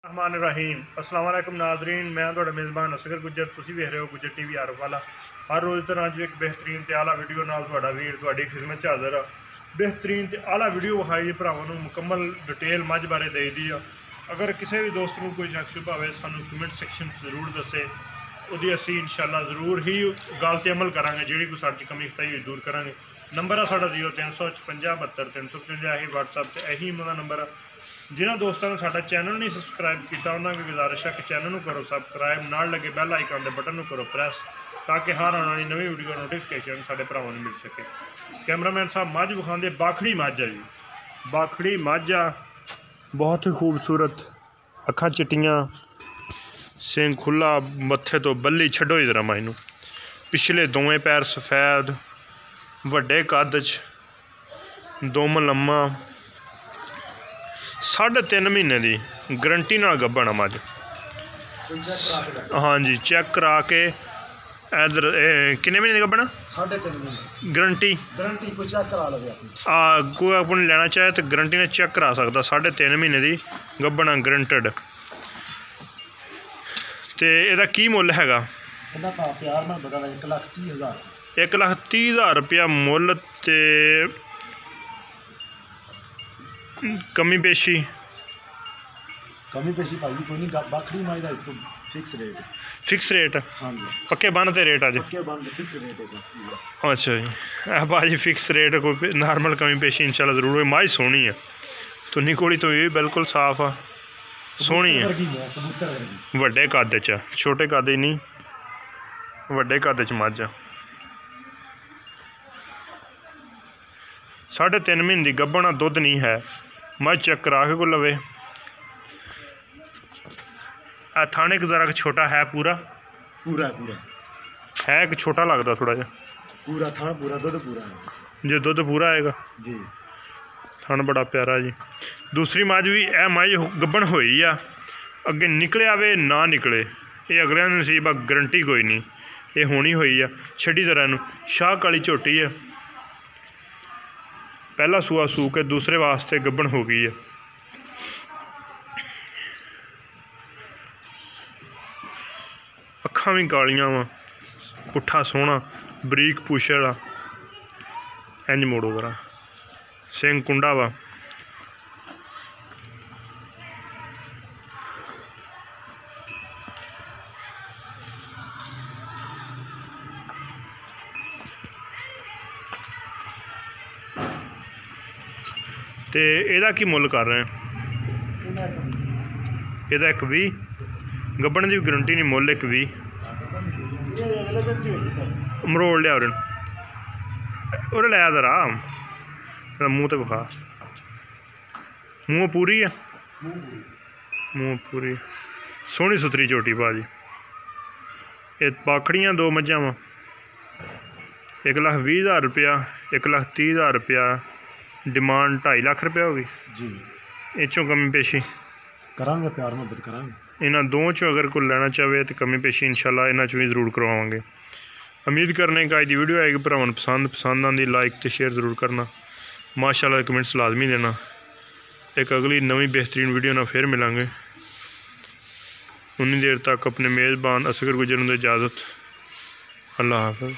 रहमान रहीम अस्सलाम वालेकुम नाजरीन, मैं तुहाडा मेज़बान असगर गुज्जर। तुसीं वेख रहे हो गुज्जर टीवी आरफ वाला। हर रोज़ तरह अज एक बेहतरीन ते आला वीडियो नाल तुहाडा वीर तुहाडी खिदमत च हाज़र आ। बेहतरीन ते आला वीडियो विखाई दी भरावां नूं मुकम्मल डिटेल मझ बारे दई दी आ। अगर किसी भी दोस्त नूं कोई शक शुबा होवे सानूं कमेंट सैक्शन जरूर दस्से, उहदी असीं इंशाअल्लाह जरूर ही गल ते अमल करांगे, जिहड़ी कोई साडी कमी खताई होई दूर करांगे। नंबर है साडा 0355 72 355। यही WhatsApp ते यही मेरा नंबर है। जिन्होंने दोस्तों ने साडा चैनल नहीं सबसक्राइब किया उन्होंने भी गुजारिश है कि चैनल को करो सबसक्राइब, नाल लगे बैल आइकन के बटन को करो प्रेस, ताकि हर आने वाली नवी वीडियो नोटिफिकेशन साडे भरावां नूं मिल सके। कैमरामैन साहब मझ विखांदे बाखड़ी मझ है जी, बाखड़ी मझ आ, बहुत ही खूबसूरत, अखां चिट्टियां, सिंग खुला, मत्थे तो बल्ली छड्डो इधर मैनू। पिछले दोवें पैर सफेद, वड्डे कद च, दुम लम्मा, 3.5 महीने की गरंटी नाल गब्बन आ मझ। हाँ जी, चेक करा के इधर किन्ने महीने गब्बन? 3.5 महीने गरंटी कोई चेक करा लवे कोई अपने लेना चाहे तो गरंटी ने चेक करा सकता। 3.5 महीने की गब्बन ग्रंटड। तो यदा की मुल हैगा? 1,30,000 रुपया मुल। ते कमी पेशी भाई कोई नहीं, बाखड़ी माई दा एक फिक्स रेट। हाँ जी, पक्के बन ते रेट अज? फिक्स रेट है। अच्छा जी, भाजी फिक्स रेट, कोई नॉर्मल कमी पेशी इंशाल्लाह जरूर हो। माई सोहनी है, तुन्नी कोड़ी तो ये बिल्कुल साफ आ, सोहनी है, वड्डे कद च, छोटे कद नहीं, वड्डे कद च मझ। 3.5 महीने की गब्बन, दुध नहीं है। मझ चेक करा के को लवे। थाने का जरा छोटा है, पूरा है कि छोटा लगता थोड़ा जा? पूरा थाना पूरा, दुध पूरा है जो दुध पूरा आएगा जी। थान बड़ा प्यारा जी। दूसरी मझ भी ए मझ गब्बन होई आ, अगे निकले आवे ना निकले, ये अगले नसीब आ, गरंटी कोई नहीं। ये होनी हुई आ, छड़ी तरह नूं शाह काली झोटी है, पहला सूआ सू के दूसरे वास्ते गब्बन हो गई है। अखां भी कालियां वा, पुट्ठा सोहना, बरीक पुछड़ आ, इंज मोड़ो करा, सिंग कुंडा वा। ते एदा की मुल कर रहे हैं? एदा 1,20 गब्बन की गरंटी नहीं, मुल 1,20। मरोड़ लिया उरे लै जरा, मूँह तो विखा, मूँह पूरी है, मूँह पूरी सोहनी सुथरी झोटी भाजी। ये बाखड़ियाँ दो मझां वा, 1,20,000 रुपया, 1,30,000 रुपया डिमांड, 2.5 लाख रुपया होगी जी। इचों कमी पेशी करांगे, प्यार मुहब्बत करांगे। इन्होंने दो चो अगर कोई लेना चाहे तो कमी पेशी इंशाल्लाह इन्हों भी जरूर करवाएंगे। उम्मीद करने का अज की वीडियो आएगी भरावां नूं पसंद आती, लाइक तो शेयर जरूर करना, माशाल्लाह कमेंट्स लाजमी देना। एक अगली नवी बेहतरीन वीडियो ना फिर मिलांगे। उन्नी देर तक अपने मेज़बान असगर गुज्जर नूं इजाज़त। अल्लाह हाफ़िज़।